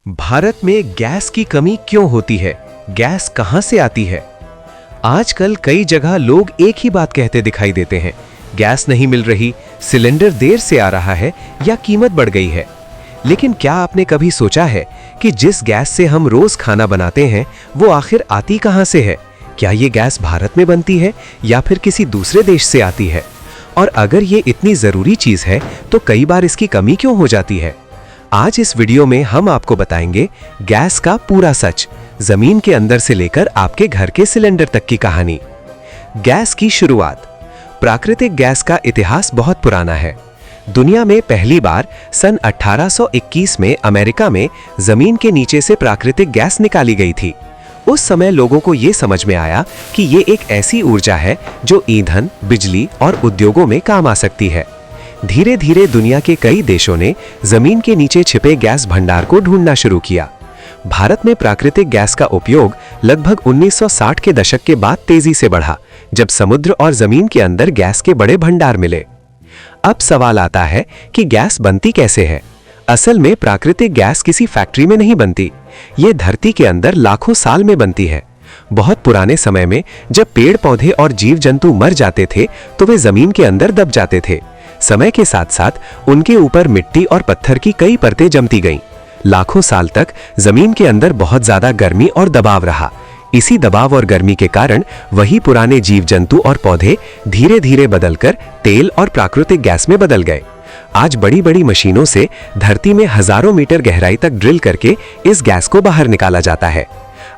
भारत में गैस की कमी क्यों होती है? गैस कहां से आती है? आजकल कई जगह लोग एक ही बात कहते दिखाई देते हैं, गैस नहीं मिल रही, सिलेंडर देर से आ रहा है या कीमत बढ़ गई है। लेकिन क्या आपने कभी सोचा है कि जिस गैस से हम रोज खाना बनाते हैं वो आखिर आती कहां से है? क्या ये गैस भारत में बनती है या फिर किसी दूसरे देश से आती है? और अगर ये इतनी जरूरी चीज है तो कई बार इसकी कमी क्यों हो जाती है? आज इस वीडियो में हम आपको बताएंगे गैस का पूरा सच, जमीन के अंदर से लेकर आपके घर के सिलेंडर तक की कहानी। गैस की शुरुआत। प्राकृतिक गैस का इतिहास बहुत पुराना है। दुनिया में पहली बार सन 1821 में अमेरिका में जमीन के नीचे से प्राकृतिक गैस निकाली गई थी। उस समय लोगों को यह समझ में आया कि ये एक ऐसी ऊर्जा है जो ईंधन, बिजली और उद्योगों में काम आ सकती है। धीरे धीरे दुनिया के कई देशों ने जमीन के नीचे छिपे गैस भंडार को ढूंढना शुरू किया। भारत में प्राकृतिक गैस का उपयोग लगभग 1960 के दशक के बाद तेजी से बढ़ा, जब समुद्र और जमीन के अंदर गैस के बड़े भंडार मिले। अब सवाल आता है कि गैस बनती कैसे है? असल में प्राकृतिक गैस किसी फैक्ट्री में नहीं बनती, ये धरती के अंदर लाखों साल में बनती है। बहुत पुराने समय में जब पेड़ पौधे और जीव जंतु मर जाते थे तो वे जमीन के अंदर दब जाते थे। समय के साथ साथ उनके ऊपर मिट्टी और पत्थर की कई परतें जमती गईं। लाखों साल तक जमीन के अंदर बहुत ज्यादा गर्मी और दबाव रहा। इसी दबाव और गर्मी के कारण वही पुराने जीव जंतु और पौधे धीरे धीरे बदलकर तेल और प्राकृतिक गैस में बदल गए। आज बड़ी बड़ी मशीनों से धरती में हजारों मीटर गहराई तक ड्रिल करके इस गैस को बाहर निकाला जाता है।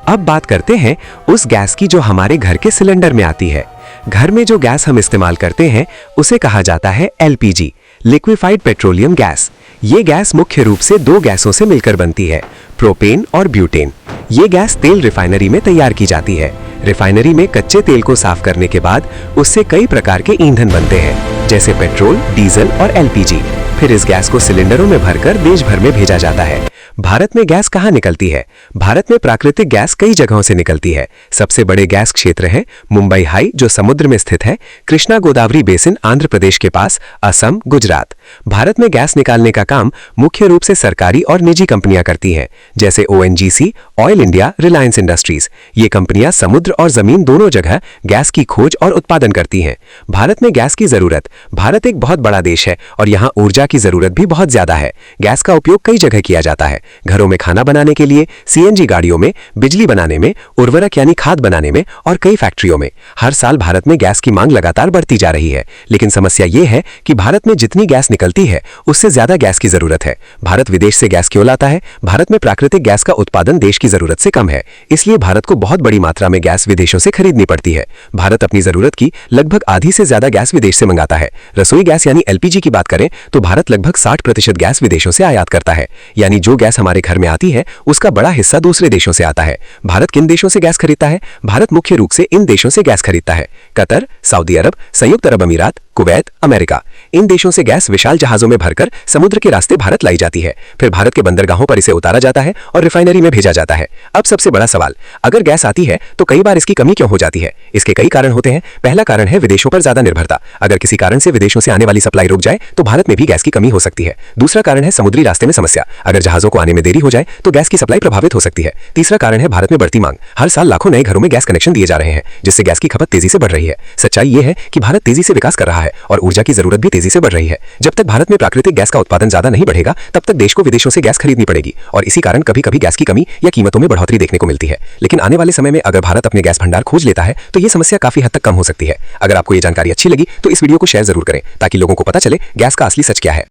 अब बात करते हैं उस गैस की जो हमारे घर के सिलेंडर में आती है। घर में जो गैस हम इस्तेमाल करते हैं उसे कहा जाता है एलपीजी, लिक्विफाइड पेट्रोलियम गैस। ये गैस मुख्य रूप से दो गैसों से मिलकर बनती है, प्रोपेन और ब्यूटेन। ये गैस तेल रिफाइनरी में तैयार की जाती है। रिफाइनरी में कच्चे तेल को साफ करने के बाद उससे कई प्रकार के ईंधन बनते हैं, जैसे पेट्रोल, डीजल और एलपीजी। फिर इस गैस को सिलेंडरों में भरकर देश भर में भेजा जाता है। भारत में गैस कहाँ निकलती है? भारत में प्राकृतिक गैस कई जगहों से निकलती है। सबसे बड़े गैस क्षेत्र हैं मुंबई हाई, जो समुद्र में स्थित है, कृष्णा गोदावरी बेसिन आंध्र प्रदेश के पास, असम, गुजरात। भारत में गैस निकालने का काम मुख्य रूप से सरकारी और निजी कंपनियां करती हैं, जैसे ONGC, oil India, Reliance industries. ये कंपनियां समुद्र और जमीन दोनों जगह गैस की खोज और उत्पादन करती हैं। भारत में गैस की जरूरत। भारत एक बहुत बड़ा देश है और यहाँ ऊर्जा की जरूरत भी बहुत ज्यादा है। गैस का उपयोग कई जगह किया जाता है, घरों में खाना बनाने के लिए, सीएनजी गाड़ियों में, बिजली बनाने में, उर्वरक यानी खाद बनाने में और कई फैक्ट्रियों में। हर साल भारत में गैस की मांग लगातार बढ़ती जा रही है, लेकिन समस्या ये है कि भारत में जितनी गैस निकलती है उससे ज्यादा गैस की जरूरत है। भारत विदेश से गैस क्यों लाता है? भारत में प्राकृतिक गैस का उत्पादन देश की जरूरत से कम है, इसलिए भारत को बहुत बड़ी मात्रा में गैस विदेशों से खरीदनी पड़ती है। भारत अपनी जरूरत की लगभग आधी से ज्यादा गैस विदेश से मंगाता है। रसोई गैस यानी एलपीजी की बात करें तो भारत लगभग 60% गैस विदेशों से आयात करता है, यानी जो गैस हमारे घर में आती है उसका बड़ा हिस्सा दूसरे देशों से आता है। भारत किन देशों से गैस खरीदता है? भारत मुख्य रूप से इन देशों से गैस खरीदता है: कतर, सऊदी अरब, संयुक्त अरब अमीरात, कुवैत, अमेरिका। इन देशों से गैस विशाल जहाजों में भरकर समुद्र के रास्ते भारत लाई जाती है। फिर भारत के बंदरगाहों पर इसे उतारा जाता है और रिफाइनरी में भेजा जाता है। अब सबसे बड़ा सवाल, अगर गैस आती है तो कई बार इसकी कमी क्यों हो जाती है? इसके कई कारण होते हैं। पहला कारण है विदेशों पर ज्यादा निर्भरता। अगर किसी कारण से विदेशों से आने वाली सप्लाई रुक जाए तो भारत में भी गैस की कमी हो सकती है। दूसरा कारण है समुद्री रास्ते में समस्या। अगर जहाजों को आने में देरी हो जाए तो गैस की सप्लाई प्रभावित हो सकती है। तीसरा कारण है भारत में बढ़ती मांग। हर साल लाखों नए घरों में गैस कनेक्शन दिए जा रहे हैं, जिससे गैस की खपत तेजी से बढ़ रही है। सच्चाई यह है कि भारत तेजी से विकास कर रहा है और ऊर्जा की जरूरत भी तेजी से बढ़ रही है। जब तक भारत में प्राकृतिक गैस का उत्पादन ज्यादा नहीं बढ़ेगा तब तक देश को विदेशों से गैस खरीदनी पड़ेगी और इसी कारण कभी कभी गैस की कमी या कीमतों में बढ़ोतरी देखने को मिलती है। लेकिन आने वाले समय में अगर भारत अपने गैस भंडार खोज लेता है तो ये समस्या काफी हद तक कम हो सकती है। अगर आपको ये जानकारी अच्छी लगी तो इस वीडियो को शेयर जरूर करें ताकि लोगों को पता चले गैस का असली सच क्या है।